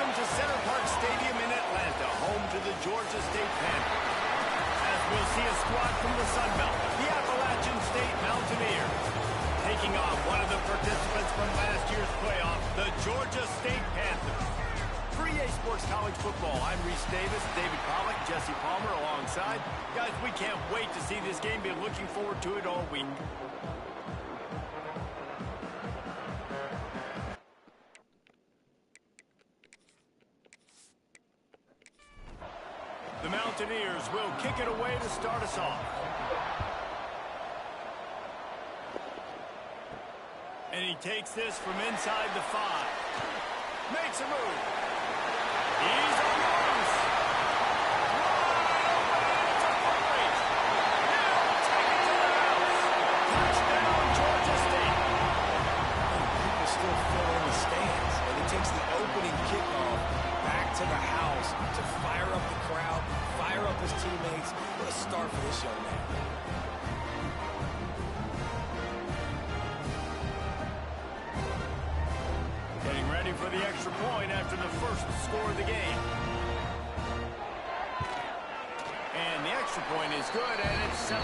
Welcome to Center Park Stadium in Atlanta, home to the Georgia State Panthers. As we'll see a squad from the Sun Belt, the Appalachian State Mountaineers. Taking on one of the participants from last year's playoff, the Georgia State Panthers. For EA Sports College Football, I'm Reese Davis, David Pollack, Jesse Palmer alongside. Guys, we can't wait to see this game. Been looking forward to it all week. The Mountaineers will kick it away to start us off. And he takes this from inside the 5. Makes a move. He's on the loose. Wide open, it's a foot race. He'll take it to the house. Touchdown, Georgia State. People still fill in the stands, and it takes the opening kickoff back to the house to fire up the crowd, fire up his teammates. What a start for this young man. Getting ready for the extra point after the first score of the game. And the extra point is good, and it's 7-0.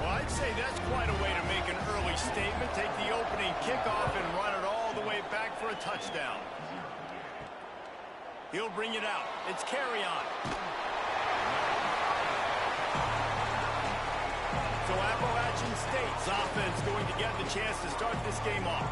Well, I'd say that's quite a way to make an early statement. Take the opening kickoff and run it all the way back for a touchdown. He'll bring it out. It's carry on. So Appalachian State's offense going to get the chance to start this game off.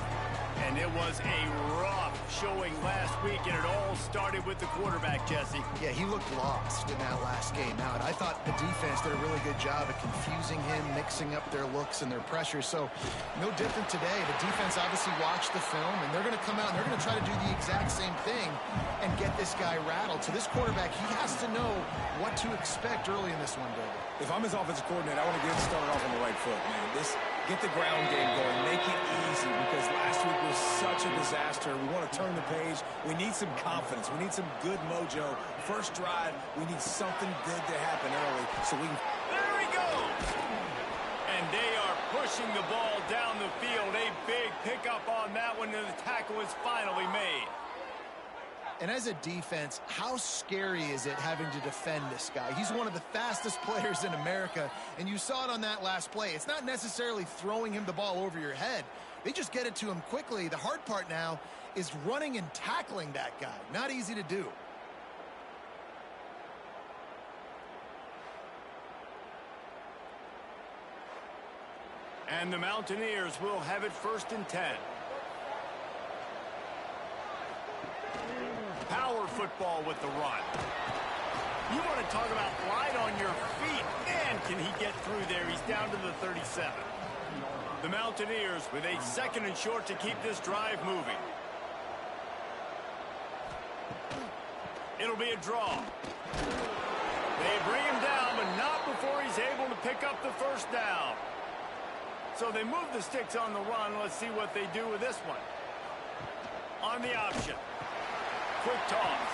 And it was a rough showing last week, and it all started with the quarterback, Jesse. Yeah, he looked lost in that last game out. I thought the defense did a really good job of confusing him, mixing up their looks and their pressure. So no different today. The defense obviously watched the film, and they're going to come out and they're going to try to do the exact same thing and get this guy rattled. So this quarterback, he has to know what to expect early in this one, David. If I'm his offensive coordinator, I want to get him started off on the right foot, man. Get the ground game going. Make it easy, because last week was such a disaster. We want to turn the page. We need some confidence. We need some good mojo. First drive, we need something good to happen early so we can... There he goes! And they are pushing the ball down the field. A big pickup on that one, and the tackle is finally made. And as a defense, how scary is it having to defend this guy? He's one of the fastest players in America, and you saw it on that last play. It's not necessarily throwing him the ball over your head. They just get it to him quickly. The hard part now is running and tackling that guy. Not easy to do. And the Mountaineers will have it 1st and 10. Power football with the run. You want to talk about light on your feet. Man, can he get through there. He's down to the 37. The Mountaineers with a 2nd and short to keep this drive moving. It'll be a draw. They bring him down, but not before he's able to pick up the first down. So they move the sticks on the run. Let's see what they do with this one. On the option. Quick toss.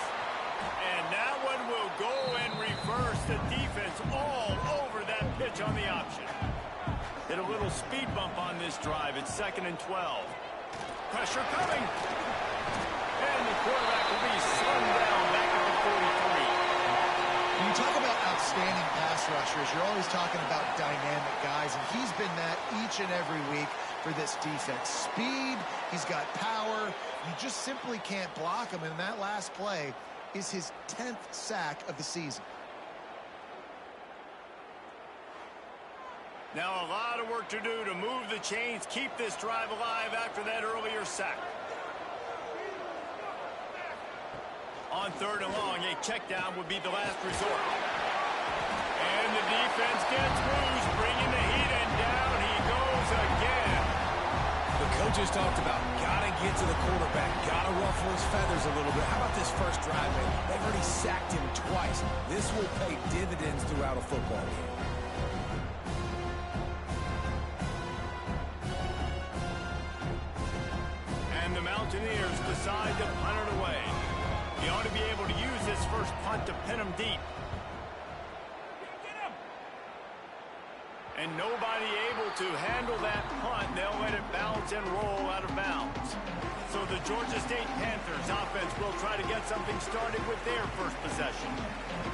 And that one will go and reverse the defense all over that pitch on the option. Hit a little speed bump on this drive. It's 2nd and 12. Pressure coming. And the quarterback will be slung down back at the 43. When you talk about outstanding pass rushers, you're always talking about dynamic guys, and he's been that each and every week for this defense. Speed, he's got power. You just simply can't block him, and that last play is his 10th sack of the season. Now a lot of work to do to move the chains, keep this drive alive after that earlier sack. On 3rd and long, a check down would be the last resort. And the defense gets loose, bringing the heat, and down he goes again. The coaches talked about gotta get to the quarterback, gotta ruffle his feathers a little bit. How about this first drive, man? They've already sacked him twice. This will pay dividends throughout a football game. And the Mountaineers decide to punt it away. He ought to be able to use this first punt to pin him deep. And nobody able to handle that punt. They'll let it bounce and roll out of bounds. So the Georgia State Panthers offense will try to get something started with their first possession.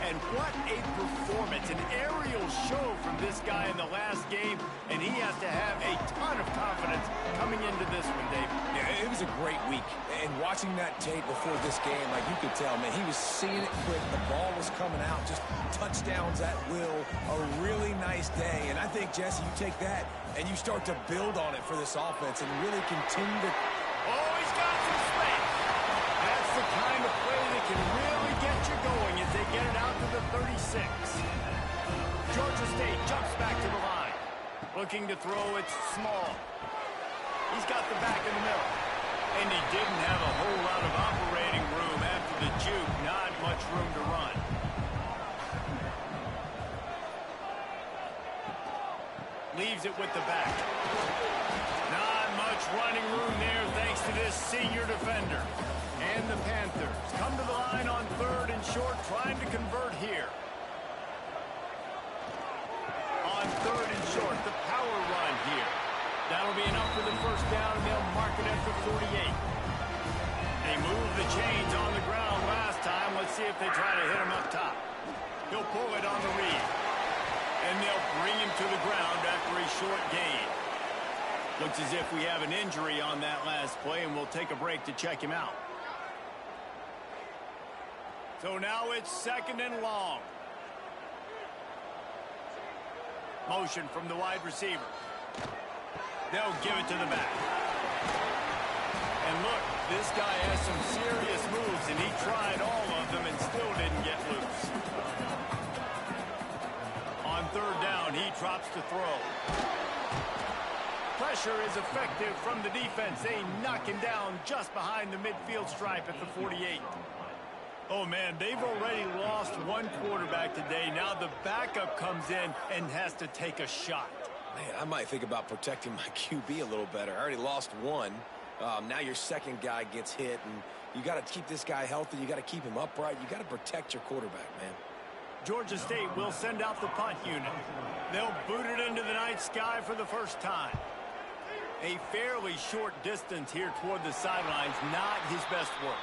And what a performance, an aerial show from this guy in the last game, and he has to have a ton of confidence coming into this one, Dave. Yeah, it was a great week. And watching that tape before this game, like you could tell, man, he was seeing it quick. The ball was coming out, just touchdowns at will. A really nice day. And I think, Jesse, you take that and you start to build on it for this offense and really continue to... Oh, he's got some space. That's the kind of play that can really get you going as they get it out to the 36. Georgia State jumps back to the line. Looking to throw, it's small. He's got the back in the middle. And he didn't have a whole lot of operating room after the juke. Not much room to run. Leaves it with the back. Not much running room there thanks to this senior defender. And the Panthers come to the line on 3rd and short, trying to convert here. On 3rd and short, the power run here. That'll be enough for the first down, and they'll mark it at the 48. They moved the chains on the ground last time. Let's see if they try to hit him up top. He'll pull it on the read. And they'll bring him to the ground after a short gain. Looks as if we have an injury on that last play, and we'll take a break to check him out. So now it's 2nd and long. Motion from the wide receiver. They'll give it to the back. And look, this guy has some serious moves, and he tried all of them and still didn't get loose. On 3rd down, he drops to throw. Pressure is effective from the defense. They knock him down just behind the midfield stripe at the 48. Oh, man, they've already lost one quarterback today. Now the backup comes in and has to take a shot. Man, I might think about protecting my QB a little better. I already lost one. Now your second guy gets hit, and you got to keep this guy healthy. You got to keep him upright. You got to protect your quarterback, man. Georgia State will send out the punt unit. They'll boot it into the night sky for the first time. A fairly short distance here toward the sidelines, not his best work.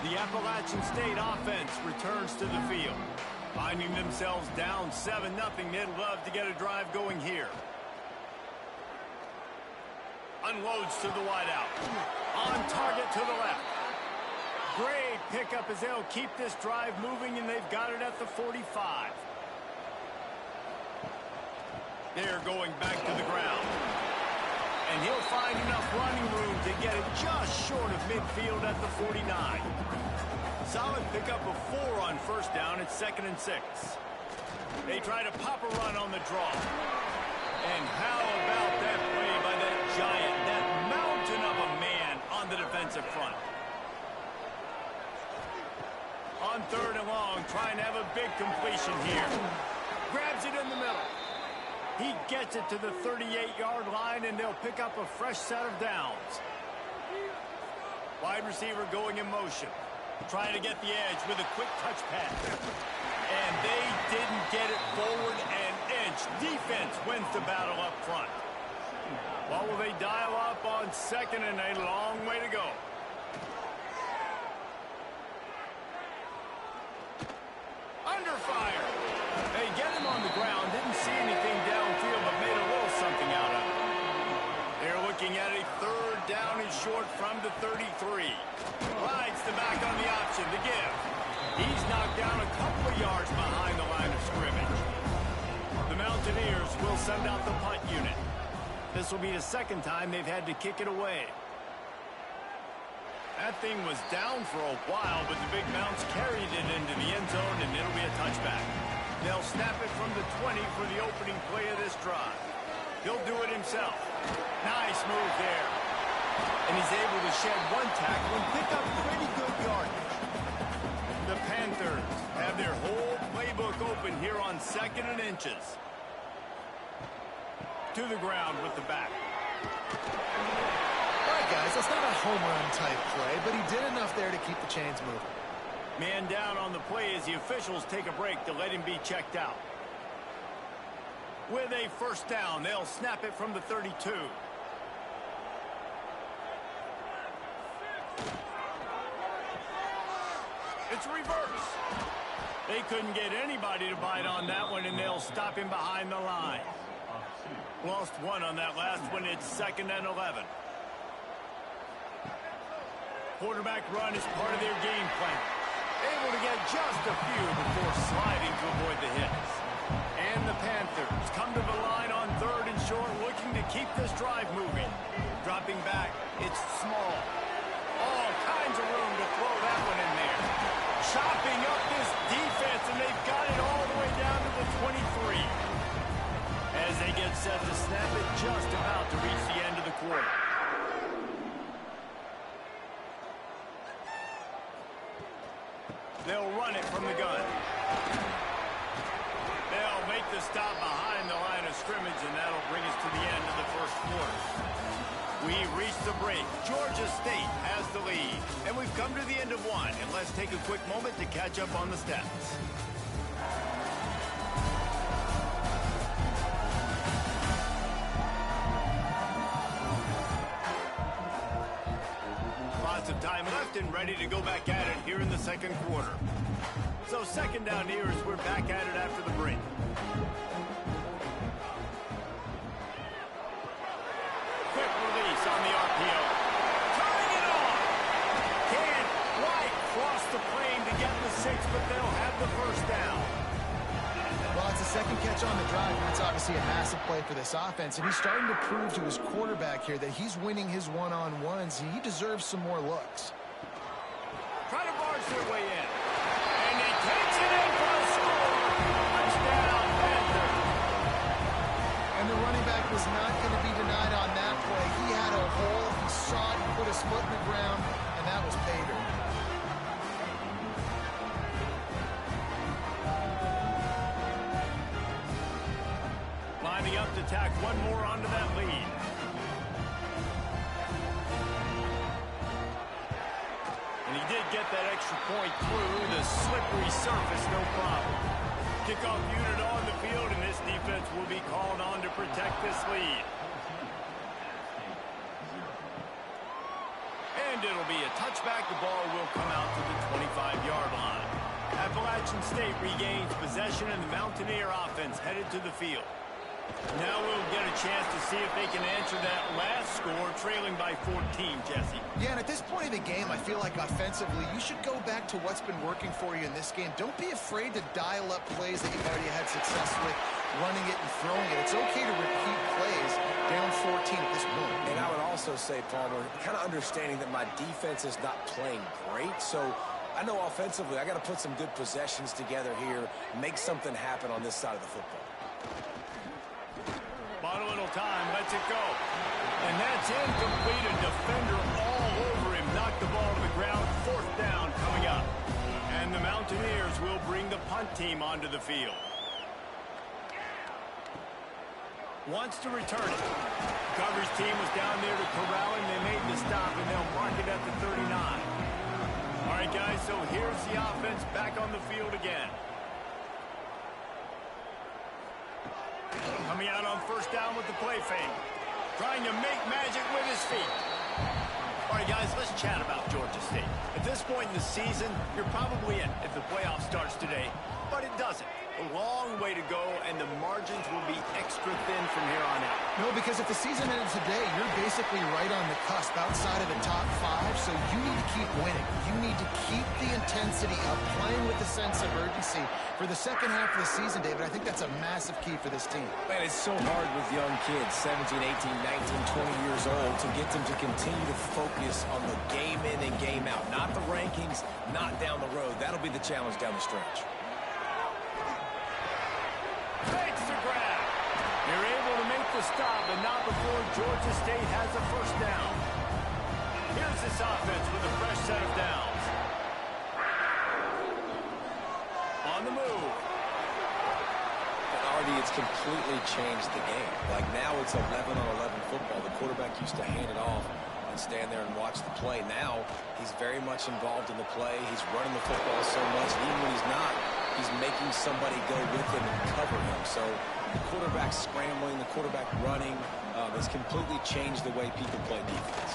The Appalachian State offense returns to the field. Finding themselves down 7-0, they'd love to get a drive going here. Unloads to the wideout. On target to the left. Great pickup as they'll keep this drive moving, and they've got it at the 45. They're going back to the ground. And he'll find enough running room to get it just short of midfield at the 49. Solid pickup of 4 on 1st down. It's 2nd and 6. They try to pop a run on the draw. And how about that play by that giant, that mountain of a man on the defensive front. On 3rd and long, trying to have a big completion here. Grabs it in the middle. He gets it to the 38-yard line, and they'll pick up a fresh set of downs. Wide receiver going in motion. Trying to get the edge with a quick touch pass. And they didn't get it forward an inch. Defense wins the battle up front. Well, will they dial up on 2nd and a long way to go? Under fire. They get him on the ground. Didn't see anything downfield, but made a little something out of it. They're looking at a 3rd down and short from the 33. Rides the back on the option to give. He's knocked down a couple of yards behind the line of scrimmage. The Mountaineers will send out the punt unit. This will be the 2nd time they've had to kick it away. That thing was down for a while, but the big bounce carried it into the end zone, and it'll be a touchback. They'll snap it from the 20 for the opening play of this drive. He'll do it himself. Nice move there. And he's able to shed one tackle and pick up pretty good yardage. The Panthers have their whole playbook open here on 2nd and inches. To the ground with the back. All right, guys, that's not a home run type play, but he did enough there to keep the chains moving. Man down on the play as the officials take a break to let him be checked out. with a first down. They'll snap it from the 32. It's reverse. They couldn't get anybody to bite on that one, and they'll stop him behind the line. Lost one on that last one. It's 2nd and 11. Quarterback run is part of their game plan. Able to get just a few before sliding to avoid the hits. And the Panthers come to the line on 3rd and short, looking to keep this drive moving. Dropping back, it's small. All kinds of room to throw that one in there. Chopping up this defense, and they've got it all the way down to the 23. As they get set to snap it, just about to reach the end of the quarter. They'll run it from the gun. They'll make the stop behind the line of scrimmage, and that'll bring us to the end of the first quarter. We've reached the break. Georgia State has the lead. And we've come to the end of one. And let's take a quick moment to catch up on the stats. Lots of time left and ready to go back at it here in the second quarter. So 2nd down here as we're back at it after the break. Quick release on the RPO. Turning it on. Can't quite cross the plane to get the 6, but they'll have the first down. Well, it's the 2nd catch on the drive, and that's obviously a massive play for this offense. And he's starting to prove to his quarterback here that he's winning his one-on-ones. He deserves some more looks. Try to barge their way in. And he takes it in for a score. Touchdown, Panthers. And the running back was not going to be denied on that play. He had a hole. He saw it. He put his foot in the ground, and that was pay dirt. Lining up to tack one more onto that lead. And he did get that extra point through the slippery surface, no problem. Kickoff unit on the field, and this defense will be called on to protect this lead. And it'll be a touchback. The ball will come out to the 25-yard line. Appalachian State regains possession, and the Mountaineer offense headed to the field. Now we'll get a chance to see if they can answer that last score, trailing by 14, Jesse. Yeah, and at this point of the game, I feel like offensively, you should go back to what's been working for you in this game. Don't be afraid to dial up plays that you've already had success with, running it and throwing it. It's okay to repeat plays down 14 at this point. And I would also say, Palmer, kind of understanding that my defense is not playing great, so I know offensively I got to put some good possessions together here, make something happen on this side of the football. Bought a little time, lets it go. And that's incomplete. A defender all over him. Knocked the ball to the ground. 4th down coming up. And the Mountaineers will bring the punt team onto the field. Wants to return it. Coverage team was down there to corral him. They made the stop, and they'll mark it at the 39. All right, guys, so here's the offense back on the field again. Coming out on 1st down with the play fake. Trying to make magic with his feet. All right, guys, let's chat about Georgia State. At this point in the season, you're probably in if the playoff starts today, but it doesn't. A long way to go, and the margins will be extra thin from here on out. No, because if the season ended today, you're basically right on the cusp outside of the top 5, so you need to keep winning. You need to keep the intensity up, playing with a sense of urgency for the second half of the season, David. I think that's a massive key for this team. Man, it's so hard with young kids, 17, 18, 19, 20 years old, to get them to continue to focus on the game in and game out. Not the rankings, not down the road. That'll be the challenge down the stretch. Makes the grab. They're able to make the stop, but not before Georgia State has a first down. Here's this offense with a fresh set of downs. On the move. And Artie, it's completely changed the game. Like now it's 11-on-11 football. The quarterback used to hand it off and stand there and watch the play. Now he's very much involved in the play. He's running the football so much, and even when he's not, he's making somebody go with him and cover him. So The quarterback scrambling, the quarterback running has completely changed the way people play defense.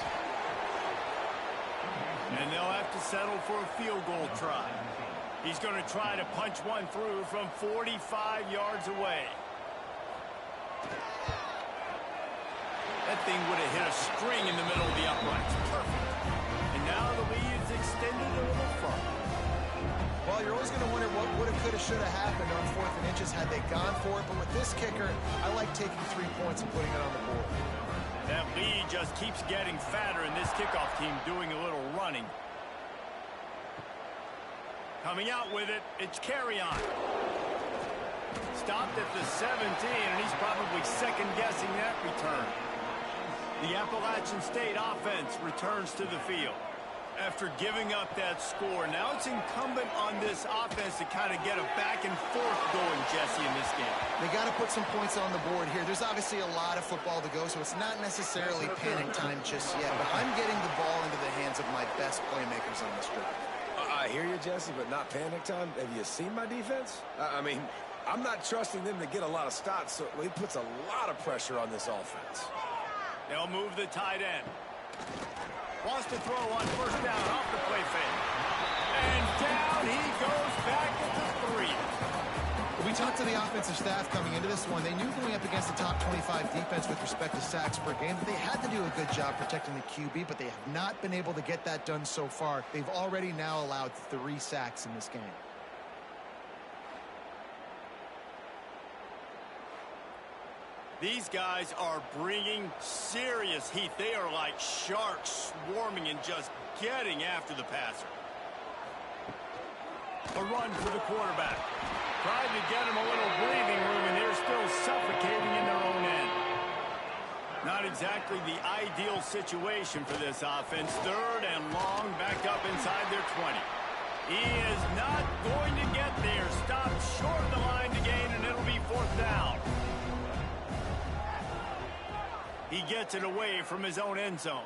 And they'll have to settle for a field goal try. He's going to try to punch one through from 45 yards away. That thing would have hit a string in the middle of the uprights. Perfect. And now the lead is extended a little further. Well, you're always going to wonder what would have, could have, should have happened on 4th and inches had they gone for it. But with this kicker, I like taking 3 points and putting it on the board. That lead just keeps getting fatter, and this kickoff team doing a little running. Coming out with it, it's carry on. Stopped at the 17, and he's probably second-guessing that return. The Appalachian State offense returns to the field. After giving up that score, now it's incumbent on this offense to kind of get a back and forth going, Jesse, in this game. They got to put some points on the board here. There's obviously a lot of football to go, so it's not necessarily panic time just yet. But I'm getting the ball into the hands of my best playmakers on this drive. I hear you, Jesse, but not panic time. Have you seen my defense? I mean, I'm not trusting them to get a lot of stops, so it puts a lot of pressure on this offense. They'll move the tight end. Wants to throw on first down off the play fake. And down he goes back at the 3. We talked to the offensive staff coming into this one. They knew going up against the top 25 defense with respect to sacks per game that they had to do a good job protecting the QB, but they have not been able to get that done so far. They've already now allowed 3 sacks in this game. These guys are bringing serious heat. They are like sharks swarming and just getting after the passer. A run for the quarterback. Tried to get him a little breathing room, and they're still suffocating in their own end. Not exactly the ideal situation for this offense. 3rd and long, back up inside their 20. He is not going to get there. Stopped short of the line to gain, and it'll be 4th down. He gets it away from his own end zone.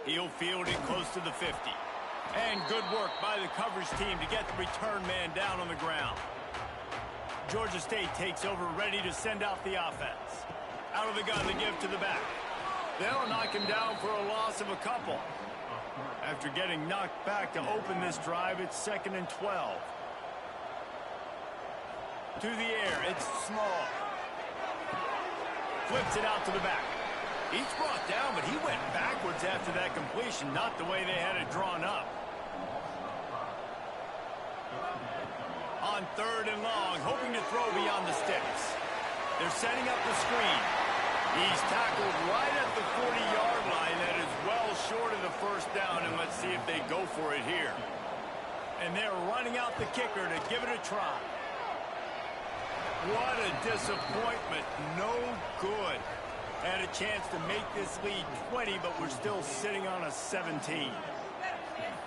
He'll field it close to the 50. And good work by the coverage team to get the return man down on the ground. Georgia State takes over, ready to send out the offense. Out of the gun to give to the back. They'll knock him down for a loss of a couple. After getting knocked back to open this drive, it's 2nd and 12. To the air, it's Small. Flips it out to the back. He's brought down, but he went backwards after that completion, not the way they had it drawn up. On 3rd and long, hoping to throw beyond the sticks. They're setting up the screen. He's tackled right at the 40-yard line. That is well short of the first down, and let's see if they go for it here. And they're running out the kicker to give it a try. What a disappointment. No good. Had a chance to make this lead 20, but we're still sitting on a 17.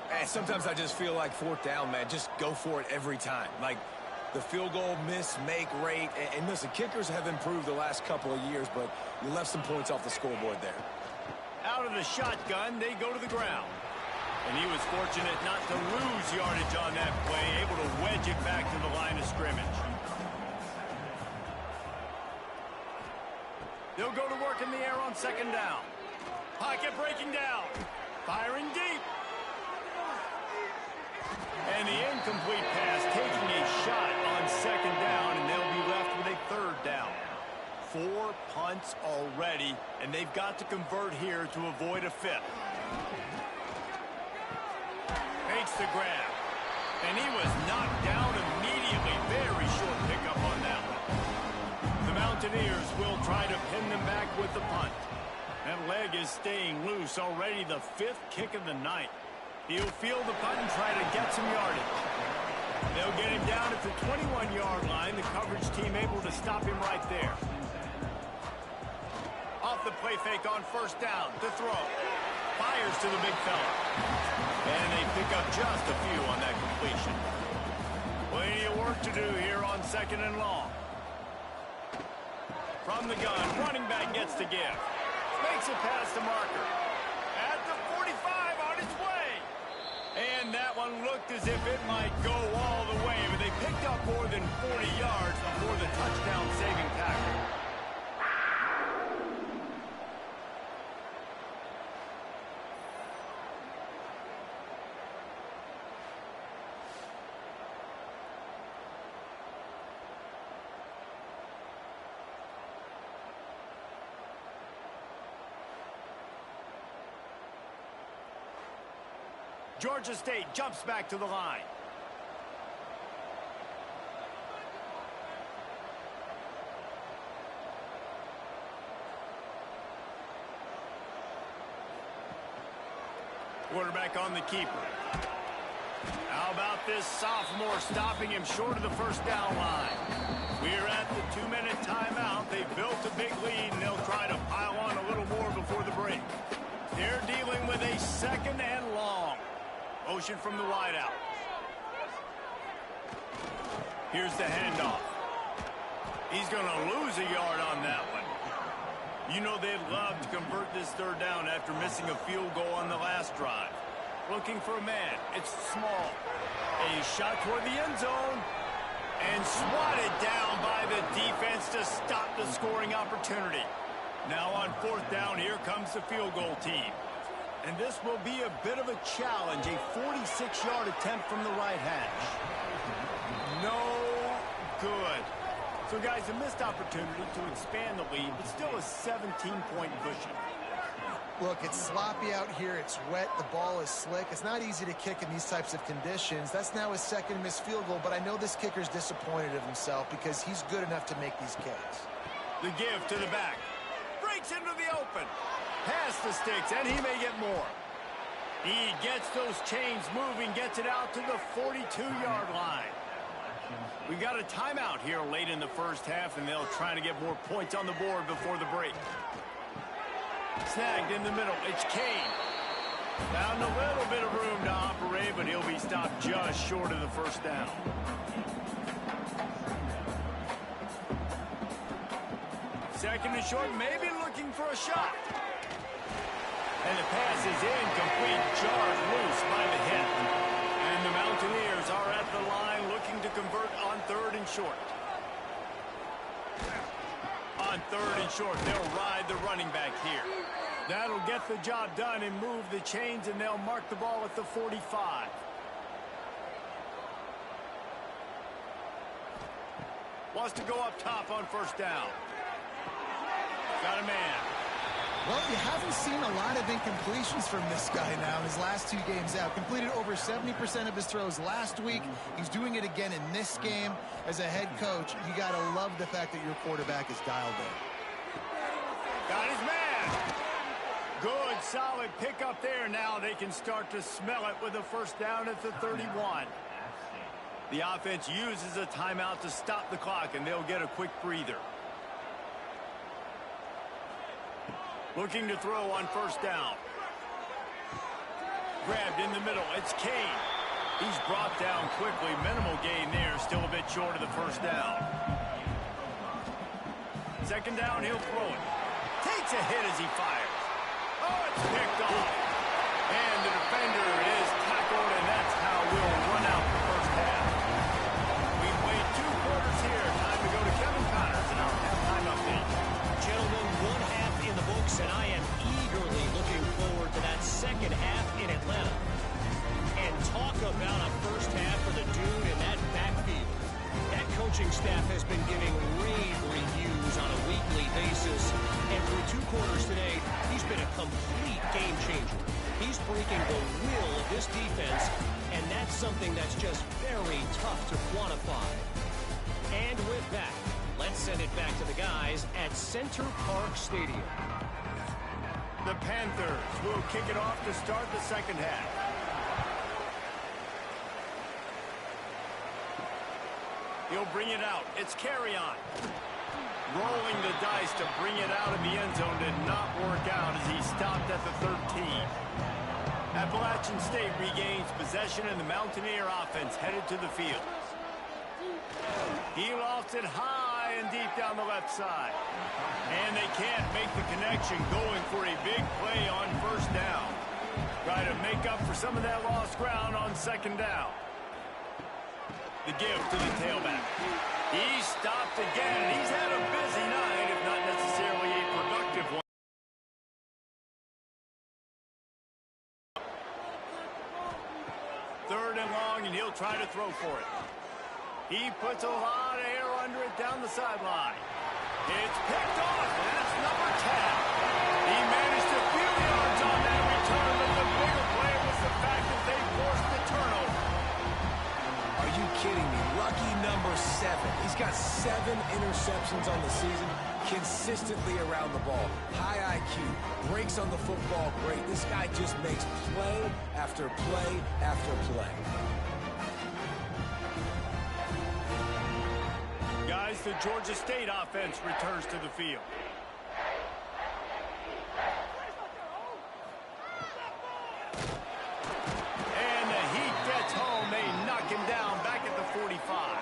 And sometimes I just feel like 4th down, man. Just go for it every time. Like the field goal miss-make rate. And listen, kickers have improved the last couple of years, but you left some points off the scoreboard there. Out of the shotgun, they go to the ground. And he was fortunate not to lose yardage on that play, able to wedge it back to the line of scrimmage. They'll go to work in the air on 2nd down. Pocket breaking down. Firing deep. And the incomplete pass taking a shot on 2nd down, and they'll be left with a 3rd down. 4 punts already, and they've got to convert here to avoid a 5th. Makes the grab. And he was knocked down immediately. Very short pickup on that one. The Mountaineers will try to pin them back with the punt. That leg is staying loose. Already the 5th kick of the night. He'll field the punt and try to get some yardage. They'll get him down at the 21-yard line. The coverage team able to stop him right there. Off the play fake on 1st down. To throw. Fires to the big fella. And they pick up just a few on that completion. Plenty of work to do here on 2nd and long. From the gun, running back gets to give. Makes it past the marker. At the 45 on its way. And that one one looked as if it might go all the way, but they picked up more than 40 yards before the touchdown-saving tackle. Georgia State jumps back to the line. Quarterback on the keeper. How about this sophomore stopping him short of the first down line? We're at the 2-minute timeout. They've built a big lead, and they'll try to pile on a little more before the break. They're dealing with a second and long. Motion from the wideout. Here's the handoff. He's going to lose a yard on that one. You know they'd love to convert this third down after missing a field goal on the last drive. Looking for a man. It's small. A shot toward the end zone. And swatted down by the defense to stop the scoring opportunity. Now on fourth down, here comes the field goal team. And this will be a bit of a challenge, a 46-yard attempt from the right hash. No good. So, guys, a missed opportunity to expand the lead, but still a 17-point cushion. Look, it's sloppy out here. It's wet. The ball is slick. It's not easy to kick in these types of conditions. That's now his second missed field goal, but I know this kicker's disappointed of himself because he's good enough to make these kicks. The give to the back. Breaks into the open. Past the sticks, and he may get more. He gets those chains moving, gets it out to the 42-yard line. We've got a timeout here late in the first half, and they'll try to get more points on the board before the break. Snagged in the middle. It's Kane. Found a little bit of room to operate, but he'll be stopped just short of the first down. Second and short, maybe looking for a shot. And the pass is incomplete, jarred loose by the hit. And the Mountaineers are at the line looking to convert on third and short. On third and short, they'll ride the running back here. That'll get the job done and move the chains, and they'll mark the ball at the 45. Wants to go up top on first down. Got a man. Well, you haven't seen a lot of incompletions from this guy now in his last 2 games out. Completed over 70% of his throws last week. He's doing it again in this game. As a head coach, you got to love the fact that your quarterback is dialed in. Got his man. Good, solid pickup there. Now they can start to smell it with a first down at the 31. The offense uses a timeout to stop the clock, and they'll get a quick breather. Looking to throw on first down. Grabbed in the middle. It's Kane. He's brought down quickly. Minimal gain there. Still a bit short of the first down. Second down, he'll throw it. Takes a hit as he fires. Oh, it's picked off. And the defender is tackled, and that's how we'll run out the first half. We've played 2 quarters here. Time to go to Kevin Connors in our halftime update. Gentlemen, 1 half in the books, and I am eagerly looking forward to that second half in Atlanta. And talk about a first half for the dude in that backfield. That coaching staff has been giving rave reviews on a weekly basis. And through 2 quarters today, he's been a complete game changer. He's breaking the will of this defense, and that's something that's just very tough to quantify. And with that, let's send it back to the guys at Center Park Stadium. The Panthers will kick it off to start the second half. He'll bring it out. It's carry-on. Rolling the dice to bring it out of the end zone did not work out as he stopped at the 13. Appalachian State regains possession, and the Mountaineer offense headed to the field. He lofts it high and deep down the left side. And they can't make the connection, going for a big play on first down. Try to make up for some of that lost ground on second down. The give to the tailback. He stopped again, and he's had a busy night, if not necessarily a productive one. Third and long, and he'll try to throw for it. He puts a lot of air under it down the sideline. It's picked off, and that's number 10. He managed a few yards on that return, but the bigger play was the fact that they forced the turnover. Are you kidding me? Lucky number 7. He's got 7 interceptions on the season, consistently around the ball. High IQ, breaks on the football great. This guy just makes play after play after play. Guys, the Georgia State offense returns to the field. And the Heat gets home. They knock him down back at the 45.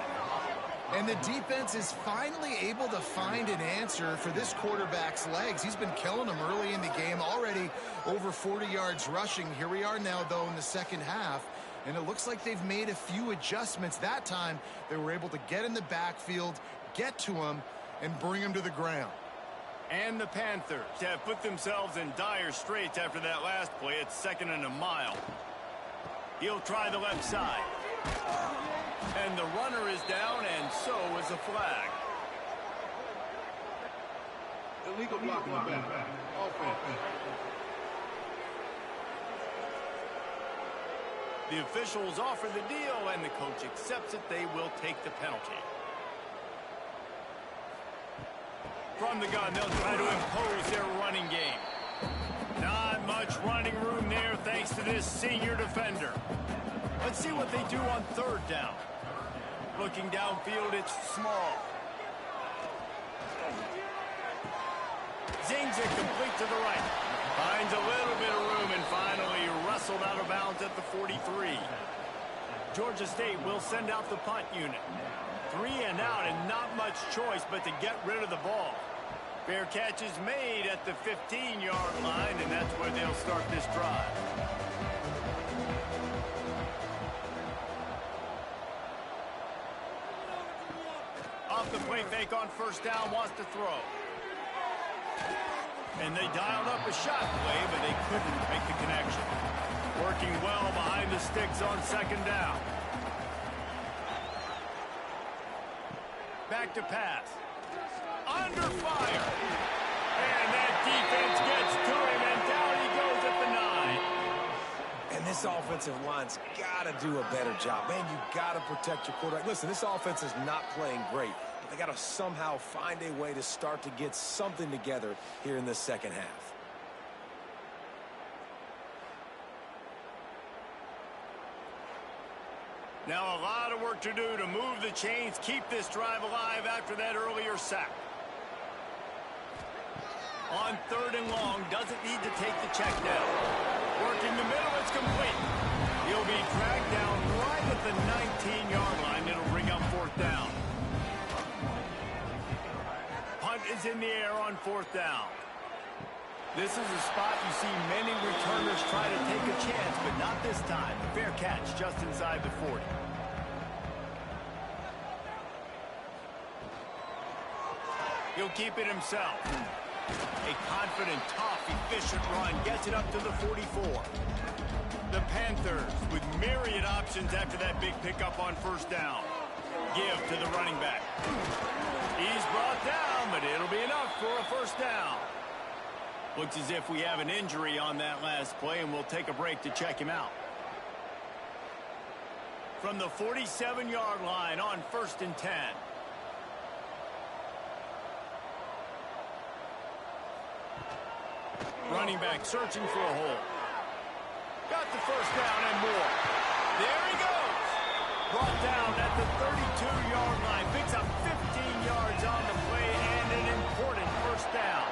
And the defense is finally able to find an answer for this quarterback's legs. He's been killing them early in the game, already over 40 yards rushing. Here we are now, though, in the second half. And it looks like they've made a few adjustments. That time, they were able to get in the backfield, get to him, and bring him to the ground. And the Panthers have put themselves in dire straits after that last play. It's 2nd and a mile. He'll try the left side. And the runner is down, and so is a flag. Illegal block in the back. Offense. The officials offer the deal, and the coach accepts it. They will take the penalty. From the gun, they'll try to impose their running game. Not much running room there thanks to this senior defender. Let's see what they do on third down. Looking downfield, it's small. Zings it complete to the right. Finds a little bit of room and finally wrestled out of bounds at the 43. Georgia State will send out the punt unit. 3 and out and not much choice but to get rid of the ball. Fair catch is made at the 15-yard line, and that's where they'll start this drive. Off the play fake on first down, wants to throw. And they dialed up a shot play, but they couldn't make the connection. Working well behind the sticks on second down. Back to pass. Under fire. And that defense gets to him, and down he goes at the 9. And this offensive line's got to do a better job. Man, you got to protect your quarterback. Listen, this offense is not playing great. They got to somehow find a way to start to get something together here in the second half. Now a lot of work to do to move the chains, keep this drive alive after that earlier sack. On third and long, doesn't need to take the check down. Working the middle, it's complete. He'll be dragged down right at the 19-yard line. It'll bring up fourth down. Punt is in the air on fourth down. This is a spot you see many returners try to take a chance, but not this time. The fair catch just inside the 40. He'll keep it himself. A confident, tough, efficient run gets it up to the 44. The Panthers with myriad options after that big pickup on first down. Give to the running back. He's brought down, but it'll be enough for a first down. Looks as if we have an injury on that last play, and we'll take a break to check him out. From the 47-yard line on 1st and 10. Running back searching for a hole. Got the first down and more. There he goes. Brought down at the 32-yard line. Picks up 15 yards on the play and an important first down.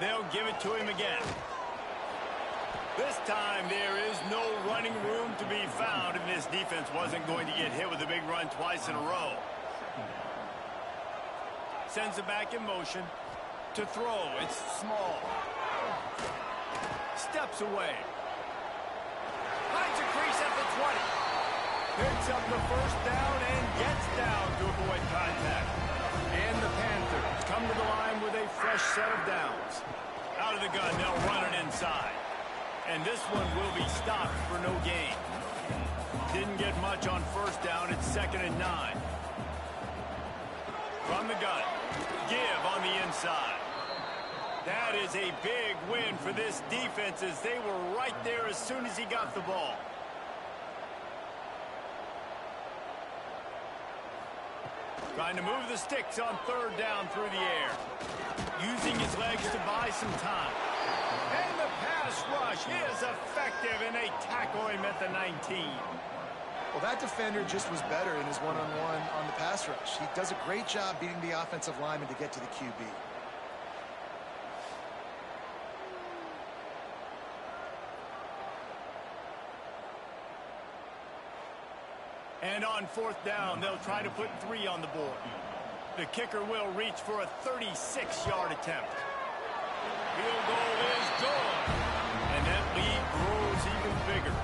They'll give it to him again. This time there is no running room to be found, and this defense wasn't going to get hit with a big run twice in a row. Sends it back in motion. To throw, it's small. Steps away. Finds a crease at the 20. Picks up the first down and gets down to avoid contact. And the Panthers come to the line with a fresh set of downs. Out of the gun, they'll run it inside. And this one will be stopped for no gain. Didn't get much on first down. It's 2nd and 9. From the gun. Give on the inside. That is a big win for this defense as they were right there as soon as he got the ball. Trying to move the sticks on 3rd down through the air. Using his legs to buy some time. And the pass rush is effective, and they tackle him at the 19. Well, that defender just was better in his one-on-one on the pass rush. He does a great job beating the offensive lineman to get to the QB. And on 4th down, they'll try to put 3 on the board. The kicker will reach for a 36-yard attempt. Field goal is good. And that lead grows even bigger.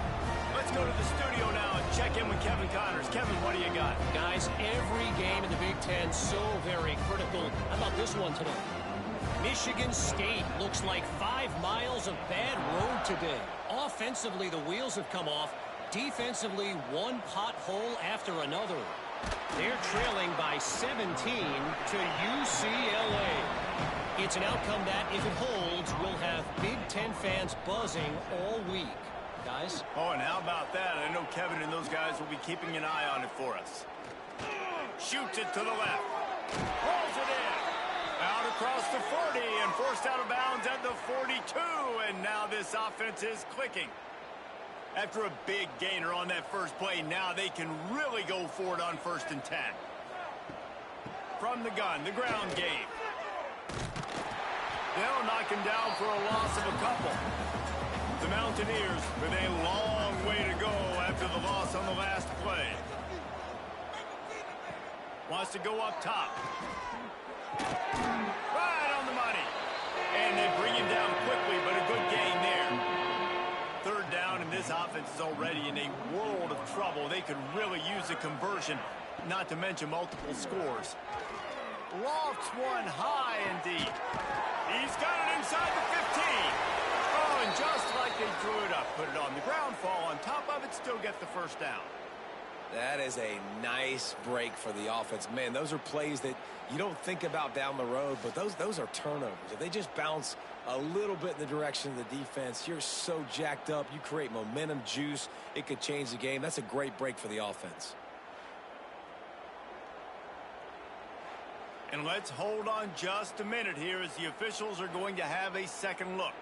Let's go to the studio now and check in with Kevin Connors. Kevin, what do you got? Guys, every game in the Big Ten so very critical. How about this one today? Michigan State looks like 5 miles of bad road today. Offensively, the wheels have come off. Defensively, one pothole after another. They're trailing by 17 to UCLA. It's an outcome that, if it holds, will have Big Ten fans buzzing all week. Guys? Oh, and how about that? I know Kevin and those guys will be keeping an eye on it for us. Shoots it to the left. Rolls it in. Out across the 40 and forced out of bounds at the 42. And now this offense is clicking. After a big gainer on that first play, now they can really go for it on 1st and 10. From the gun, the ground game. They'll knock him down for a loss of a couple. The Mountaineers with a long way to go after the loss on the last play. Wants to go up top. Right on the money. And they bring him down quickly, but a good gain there. 3rd down, and this offense is already in a world of trouble. They could really use a conversion, not to mention multiple scores. Lofts one high and deep. He's got it inside the 15. Oh, and just like they drew it up, put it on the ground, fall on top of it, still get the 1st down. That is a nice break for the offense. Man, those are plays that you don't think about down the road, but those are turnovers. If they just bounce a little bit in the direction of the defense, you're so jacked up. You create momentum, juice. It could change the game. That's a great break for the offense. And let's hold on just a minute here as the officials are going to have a second look.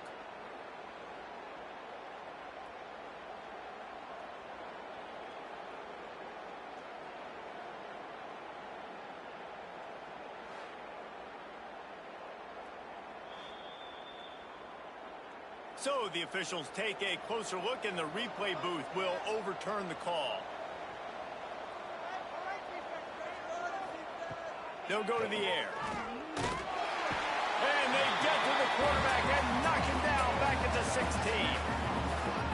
So the officials take a closer look, and the replay booth will overturn the call. They'll go to the air. And they get to the quarterback and knock him down back at the 16.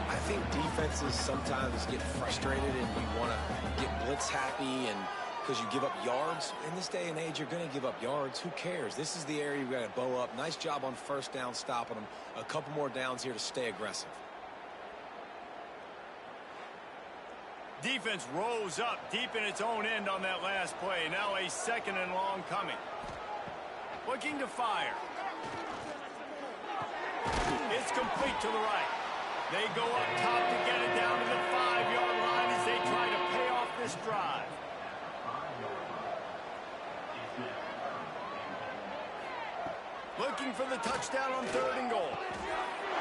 I think defenses sometimes get frustrated and you want to get blitz happy and because you give up yards. In this day and age, you're going to give up yards. Who cares? This is the area you've got to bow up. Nice job on 1st down, stopping them. A couple more downs here to stay aggressive. Defense rose up deep in its own end on that last play. Now a 2nd and long coming. Looking to fire. It's complete to the right. They go up top to get it down to the 5-yard line as they try to pay off this drive. Looking for the touchdown on 3rd and goal.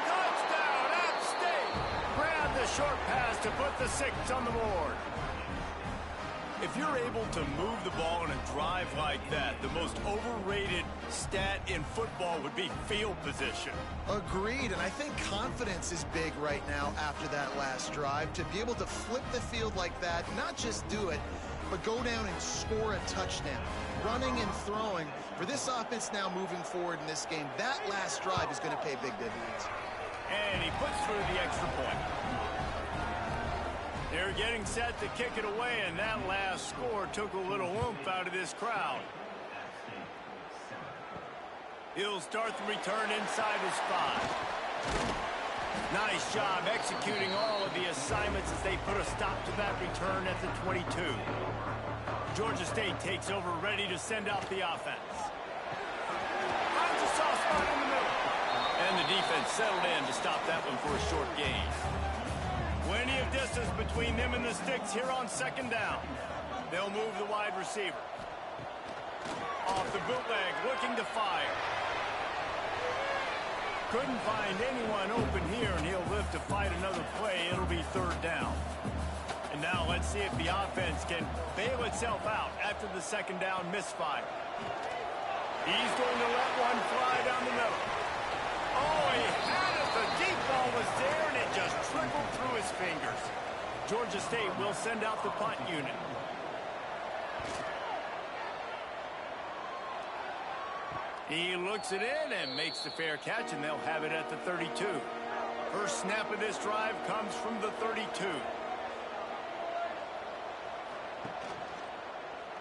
Touchdown, App State! Grab the short pass to put the 6 on the board. If you're able to move the ball in a drive like that, the most overrated stat in football would be field position. Agreed, and I think confidence is big right now after that last drive. To be able to flip the field like that, not just do it, but go down and score a touchdown. Running and throwing for this offense now moving forward in this game, that last drive is going to pay big dividends. And he puts through the extra point. They're getting set to kick it away, and that last score took a little oomph out of this crowd. He'll start the return inside his 5. Nice job executing all of the assignments as they put a stop to that return at the 22. Georgia State takes over, ready to send out the offense. Finds a soft spot in the middle. And the defense settled in to stop that one for a short gain. Plenty of distance between them and the sticks here on second down. They'll move the wide receiver. Off the bootleg, looking to fire. Couldn't find anyone open here, and he'll live to fight another play. It'll be third down. And now let's see if the offense can bail itself out after the second down misfire. He's going to let one fly down the middle. Oh, he had it. The deep ball was there, and it just trickled through his fingers. Georgia State will send out the punt unit. He looks it in and makes the fair catch, and they'll have it at the 32. First snap of this drive comes from the 32.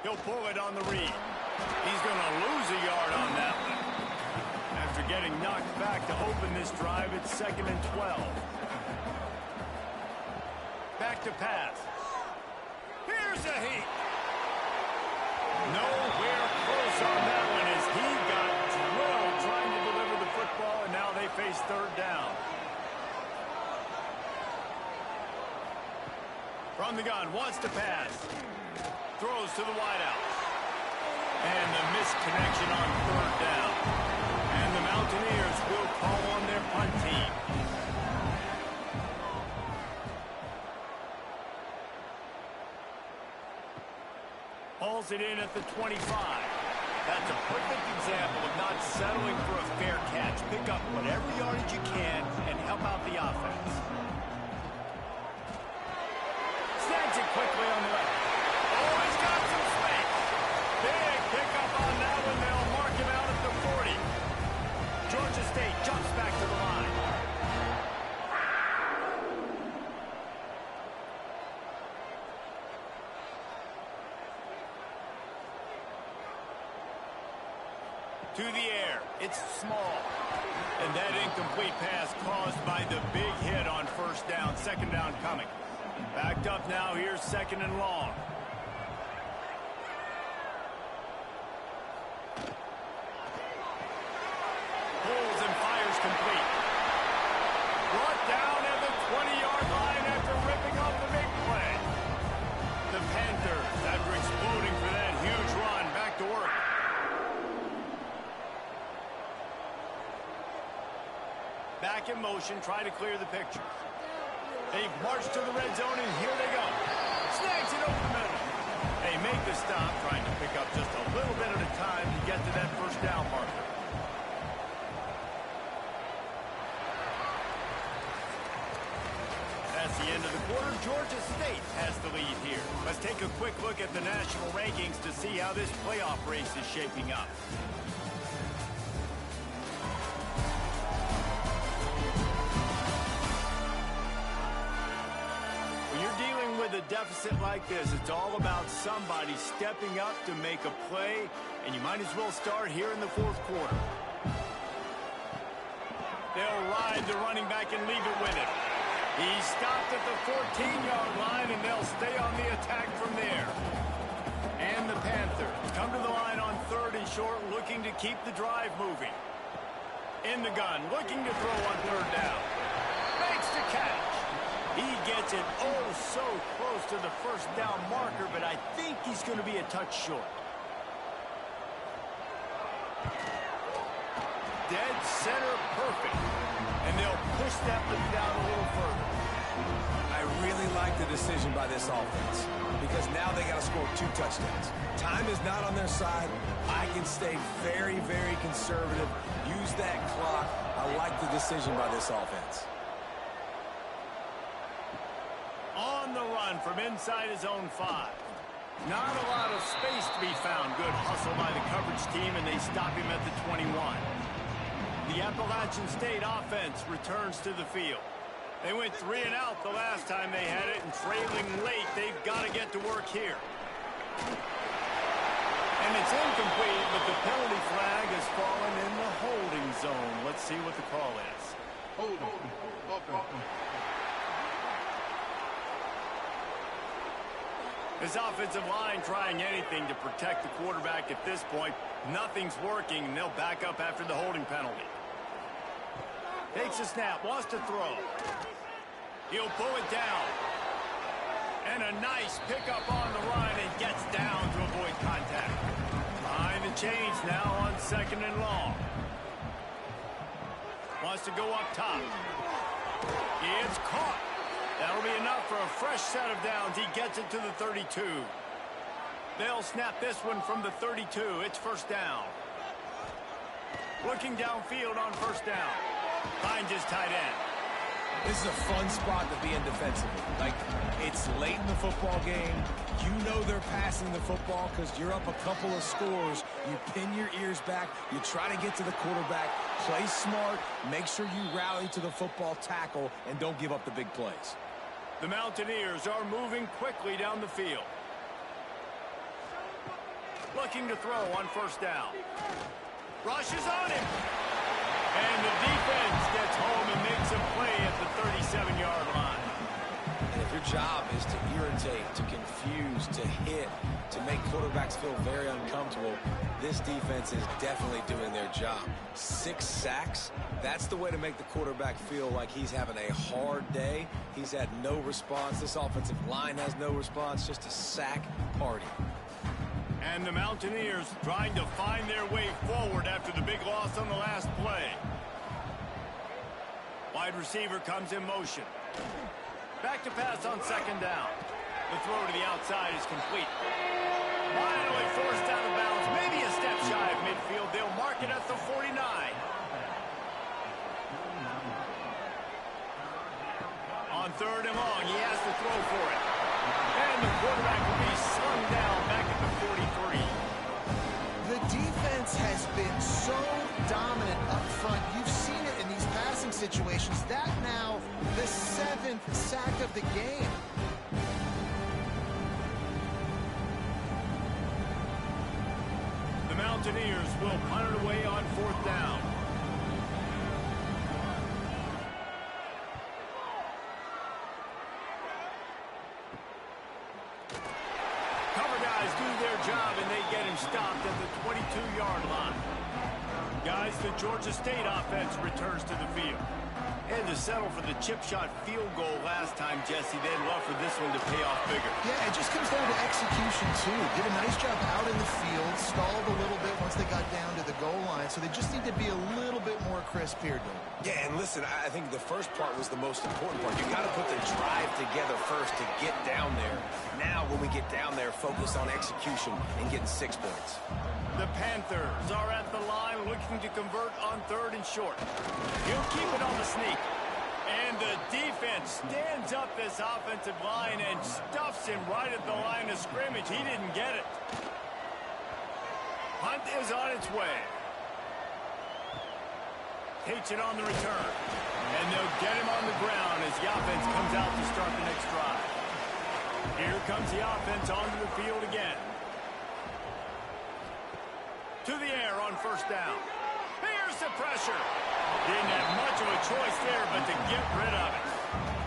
He'll pull it on the read. He's going to lose a yard on that one. After getting knocked back to open this drive, it's 2nd and 12. Back to pass. Here's a heat. Nowhere close on that one as he got drilled trying to deliver the football, and now they face third down. From the gun, wants to pass. Throws to the wideout. And the misconnection on third down. And the Mountaineers will call on their punt team. Hauls it in at the 25. That's a perfect example of not settling for a fair catch. Pick up whatever yardage you can and help out the offense. Snags it quickly on the left. Oh, he's got some space. Big pickup on that one. They'll mark him out at the 40. Georgia State jumps back to the line. To the air. It's small. And that incomplete pass caused by the big hit on first down. Second down coming. Backed up now. Here's 2nd and long. Pulls and fires complete. Brought down at the 20-yard line after ripping off the big play. The Panthers, after exploding for that huge run, back to work. Back in motion, try to clear the picture. They've marched to the red zone, and here they go. Snags it over the middle. They make the stop, trying to pick up just a little bit at a time to get to that first down marker. That's the end of the quarter. Georgia State has the lead here. Let's take a quick look at the national rankings to see how this playoff race is shaping up. With a deficit like this, it's all about somebody stepping up to make a play, and you might as well start here in the fourth quarter. They'll ride the running back and leave it with him. He stopped at the 14-yard line, and they'll stay on the attack from there. And the Panthers come to the line on 3rd and short, looking to keep the drive moving. In the gun, looking to throw on 3rd down. Makes the catch. He gets it oh so close to the first down marker, but I think he's going to be a touch short. Dead center perfect. And they'll push that lead out a little further. I really like the decision by this offense because now they got to score 2 touchdowns. Time is not on their side. I can stay very, very conservative. Use that clock. I like the decision by this offense. On the run from inside his own 5. Not a lot of space to be found. Good hustle by the coverage team, and they stop him at the 21. The Appalachian State offense returns to the field. They went 3 and out the last time they had it, and trailing late, they've got to get to work here. And it's incomplete, but the penalty flag has fallen in the holding zone. Let's see what the call is. Hold on. This offensive line trying anything to protect the quarterback at this point. Nothing's working, and they'll back up after the holding penalty. Takes a snap, wants to throw. He'll pull it down. And a nice pickup on the run and gets down to avoid contact. Behind the chains now on 2nd and long. Wants to go up top. It's caught. That'll be enough for a fresh set of downs. He gets it to the 32. They'll snap this one from the 32. It's first down. Looking downfield on first down. Finds his tight end. This is a fun spot to be in defensively. Like, it's late in the football game. You know they're passing the football because you're up a couple of scores. You pin your ears back. You try to get to the quarterback. Play smart. Make sure you rally to the football tackle and don't give up the big plays. The Mountaineers are moving quickly down the field. Looking to throw on first down. Rushes on him. And the defense gets home and makes a play at the 37-yard line. And if your job is to irritate, to confuse, to hit, to make quarterbacks feel very uncomfortable, this defense is definitely doing their job. 6 sacks, that's the way to make the quarterback feel like he's having a hard day. He's had no response. This offensive line has no response, just a sack party. And the Mountaineers trying to find their way forward after the big loss on the last play. Wide receiver comes in motion. Back to pass on 2nd down. The throw to the outside is complete. Finally forced out of bounds. Maybe a step shy of midfield. They'll mark it at the 49. On 3rd and long, he has to throw for it. And the quarterback will be slung down back at the 43. The defense has been so dominant up front. You've seen it in these passing situations. That now the 7th sack of the game. The Mountaineers will punt it away on 4th down. Job, and they get him stopped at the 22-yard line. Guys, the Georgia State offense returns to the field. And to settle for the chip shot field goal last time, Jesse, they'd love for this one to pay off bigger. Yeah, it just comes down to execution, too. Did a nice job out in the field, stalled a little bit once they got down to the goal line, so they just need to be a little bit more crisp here, Dylan. Yeah, and listen, I think the first part was the most important part. You got to put the drive together first to get down there. Now, when we get down there, focus on execution and getting 6 points. The Panthers are at the line looking to convert on 3rd and short. He'll keep it on the sneak. And the defense stands up this offensive line and stuffs him right at the line of scrimmage. He didn't get it. Hunt is on its way. Takes it on the return. And they'll get him on the ground as the offense comes out to start the next drive. Here comes the offense onto the field again. To the air on first down. Here's the pressure. Didn't have much of a choice there but to get rid of it.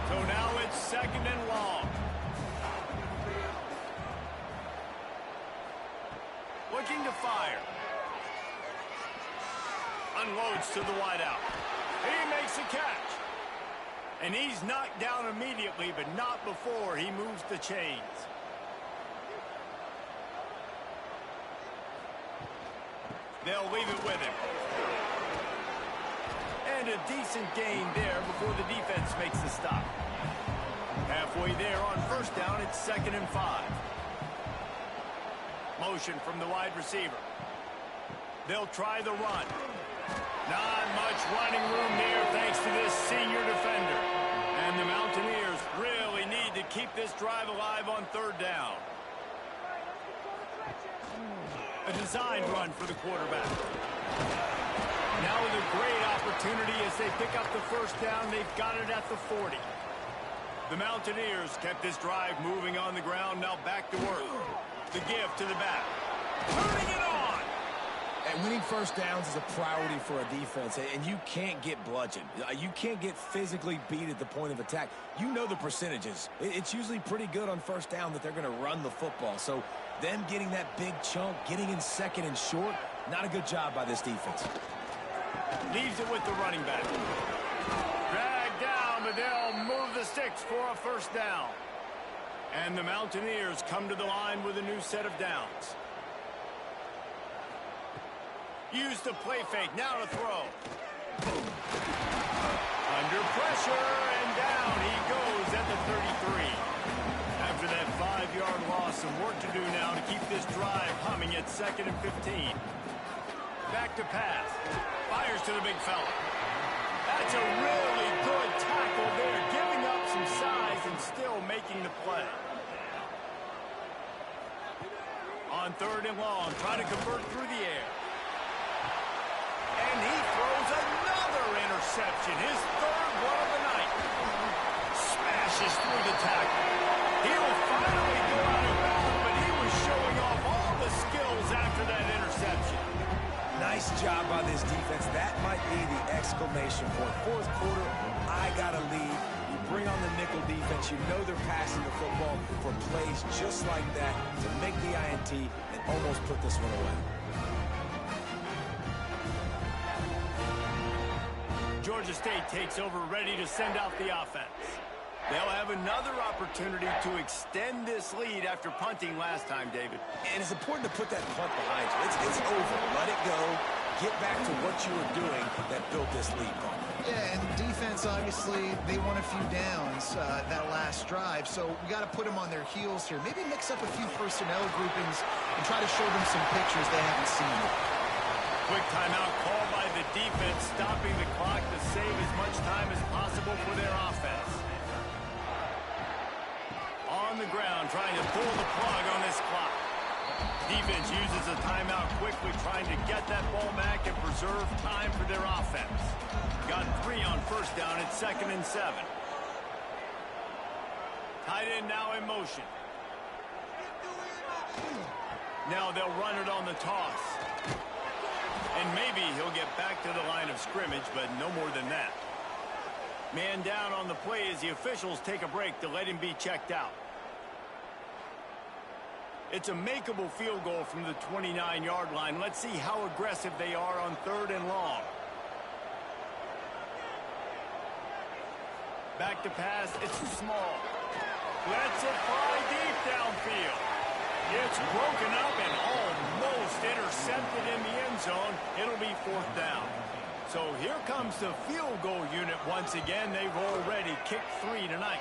So now it's 2nd and long. Looking to fire. Unloads to the wideout. He makes the catch. And he's knocked down immediately, but not before he moves the chains. They'll leave it with him. And a decent gain there before the defense makes the stop. Halfway there on first down, it's 2nd and 5. Motion from the wide receiver. They'll try the run. Not much running room there thanks to this senior defender. And the Mountaineers really need to keep this drive alive on 3rd down. A designed run for the quarterback. Now with a great opportunity as they pick up the first down. They've got it at the 40. The Mountaineers kept this drive moving on the ground. Now back to work. The give to the back. Turning it on. And winning first downs is a priority for a defense, and you can't get bludgeoned. You can't get physically beat at the point of attack. You know the percentages. It's usually pretty good on first down that they're going to run the football. So them getting that big chunk, getting in second and short, not a good job by this defense. Leaves it with the running back. Dragged down, but they'll move the sticks for a first down. And the Mountaineers come to the line with a new set of downs. Use the play fake, now to throw. Under pressure, and down he goes at the 33. After that 5-yard loss, some work to do now to keep this drive humming at 2nd and 15. Back to pass. Fires to the big fella. That's a really good tackle there, giving up some size and still making the play. On 3rd and long, try to convert through the air. And he throws another interception, his 3rd one of the night. Smashes through the tackle. He'll finally go out of bounds, but he was showing off all the skills after that interception. Nice job by this defense. That might be the exclamation point. 4th quarter, I got a lead. You bring on the nickel defense. You know they're passing the football for plays just like that to make the INT and almost put this one away. Georgia State takes over, ready to send out the offense. They'll have another opportunity to extend this lead after punting last time, David. And it's important to put that punt behind you. It's over. Let it go. Get back to what you were doing that built this lead. Yeah, and defense, obviously, they won a few downs that last drive, so we got to put them on their heels here. Maybe mix up a few personnel groupings and try to show them some pictures they haven't seen. Quick timeout called by the defense, stopping the clock to save as much time as possible for their offense. On the ground, trying to pull the plug on this clock. Defense uses a timeout quickly, trying to get that ball back and preserve time for their offense. Got 3 on first down at 2nd and 7. Tight end now in motion. Now they'll run it on the toss. And maybe he'll get back to the line of scrimmage, but no more than that. Man down on the play as the officials take a break to let him be checked out. It's a makeable field goal from the 29-yard line. Let's see how aggressive they are on 3rd and long. Back to pass. It's small. Lets it fly deep downfield. It's broken up and almost intercepted in the end zone. It'll be 4th down. So here comes the field goal unit once again. They've already kicked 3 tonight.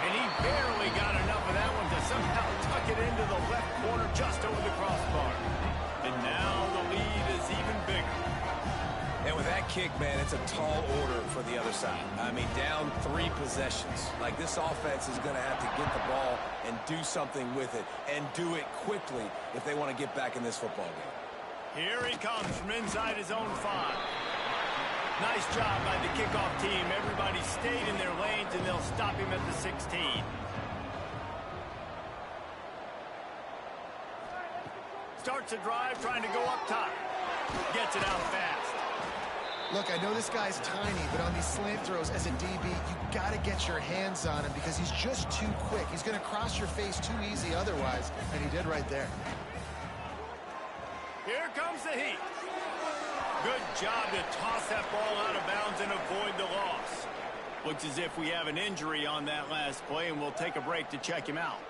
And he barely got enough of that one to somehow tuck it into the left corner just over the crossbar. And now the lead is even bigger. And with that kick, man, it's a tall order for the other side. I mean, down 3 possessions. Like, this offense is going to have to get the ball and do something with it, and do it quickly if they want to get back in this football game. Here he comes from inside his own 5. Nice job by the kickoff team. Everybody stayed in their lanes, and they'll stop him at the 16. Starts a drive, trying to go up top. Gets it out fast. Look, I know this guy's tiny, but on these slant throws as a DB, you got to get your hands on him because he's just too quick. He's going to cross your face too easy otherwise, and he did right there. Here comes the heat. Good job to toss that ball out of bounds and avoid the loss. Looks as if we have an injury on that last play, and we'll take a break to check him out.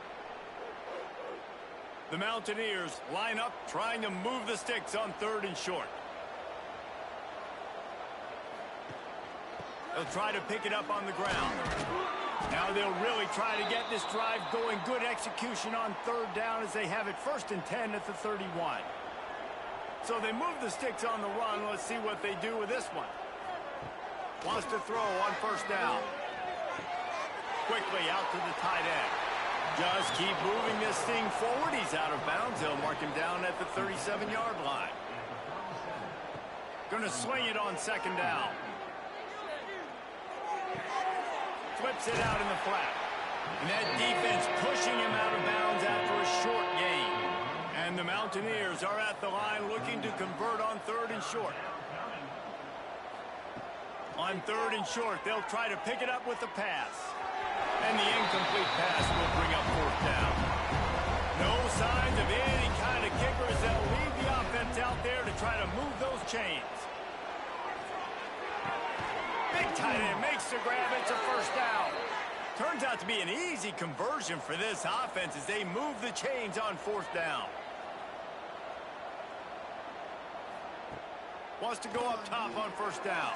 The Mountaineers line up, trying to move the sticks on 3rd and short. They'll try to pick it up on the ground. Now they'll really try to get this drive going. Good execution on 3rd down as they have it 1st and 10 at the 31. So they move the sticks on the run. Let's see what they do with this one. Wants to throw on 1st down. Quickly out to the tight end. Just keep moving this thing forward. He's out of bounds. They'll mark him down at the 37-yard line. Going to swing it on second down. Flips it out in the flat. And that defense pushing him out of bounds after a short gain. And the Mountaineers are at the line looking to convert on third and short. On third and short, they'll try to pick it up with the pass. And the incomplete pass will bring up fourth down. No signs of any kind of kickers. They'll leave the offense out there to try to move those chains. Big tight end makes the grab. It's a first down. Turns out to be an easy conversion for this offense as they move the chains on fourth down. Wants to go up top on first down.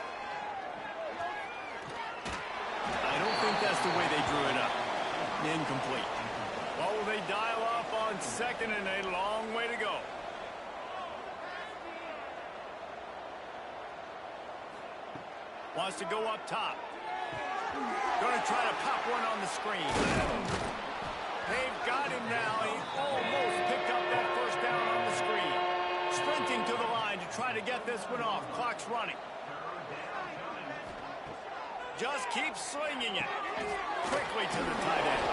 I don't think that's the way they drew it up. Incomplete. What will they dial up on second and a long way to go? Wants to go up top. Going to try to pop one on the screen. They've got him now. He almost picked up that first down on the screen. Sprinting to the line to try to get this one off. Clock's running. Just keep slinging it. Quickly to the tight end.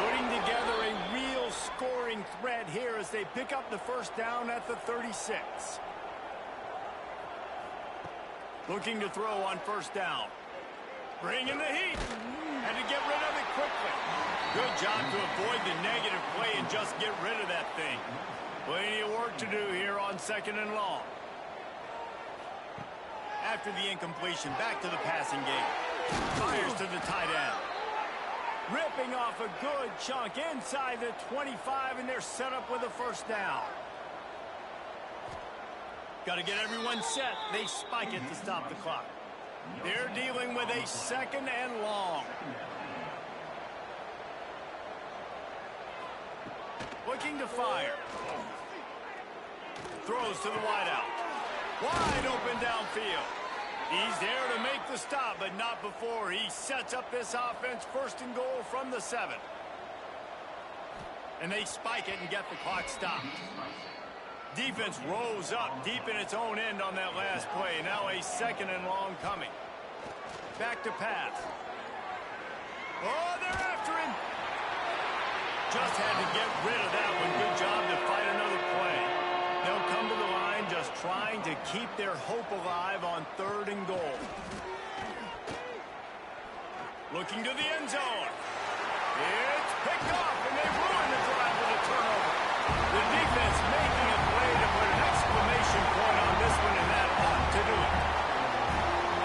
Putting together a real scoring threat here as they pick up the first down at the 36. Looking to throw on first down. Bringing the heat. And to get rid of it quickly. Good job to avoid the negative play and just get rid of that thing. Plenty of work to do here on second and long. After the incompletion, back to the passing game. Fires to the tight end. Ripping off a good chunk inside the 25, and they're set up with a first down. Got to get everyone set. They spike it to stop the clock. They're dealing with a second and long. Looking to fire. Throws to the wideout. Wide open downfield. He's there to make the stop, but not before he sets up this offense first and goal from the 7. And they spike it and get the clock stopped. Defense rose up deep in its own end on that last play. Now a second and long coming. Back to pass. Oh, they're after him. Just had to get rid of that one. Good job to fight another play. They'll come to the line just trying to keep their hope alive on third and goal. Looking to the end zone. It's picked off, and they ruin the drive with a turnover. The defense making a play to put an exclamation point on this one, and that ought to do it.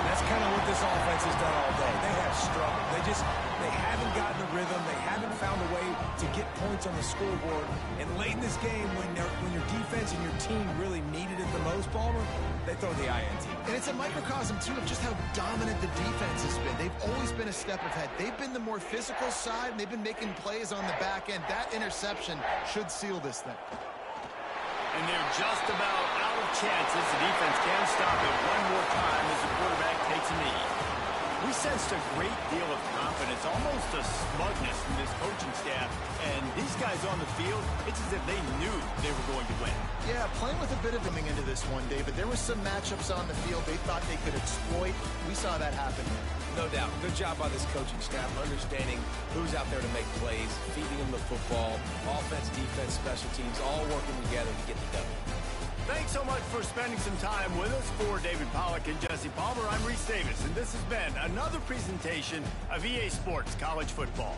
That's kind of what this offense has done all day. They have struggled. They haven't gotten a rhythm. They haven't found a way to get points on the scoreboard. And late in this game, when your defense and your team really needed it the most, Palmer, they throw the INT. And it's a microcosm, too, of just how dominant the defense has been. They've always been a step ahead. They've been the more physical side, and they've been making plays on the back end. That interception should seal this thing. And they're just about out of chances. The defense can stop it one more time as the quarterback takes a knee. We sensed a great deal of confidence, almost a smugness from this coaching staff. And these guys on the field, it's as if they knew they were going to win. Yeah, playing with a bit of coming into this one, David. There were some matchups on the field they thought they could exploit. We saw that happen. No doubt. Good job by this coaching staff, understanding who's out there to make plays, feeding them the football, offense, defense, special teams, all working together to get the W. Thanks so much for spending some time with us. For David Pollack and Jesse Palmer, I'm Reese Davis, and this has been another presentation of EA Sports College Football.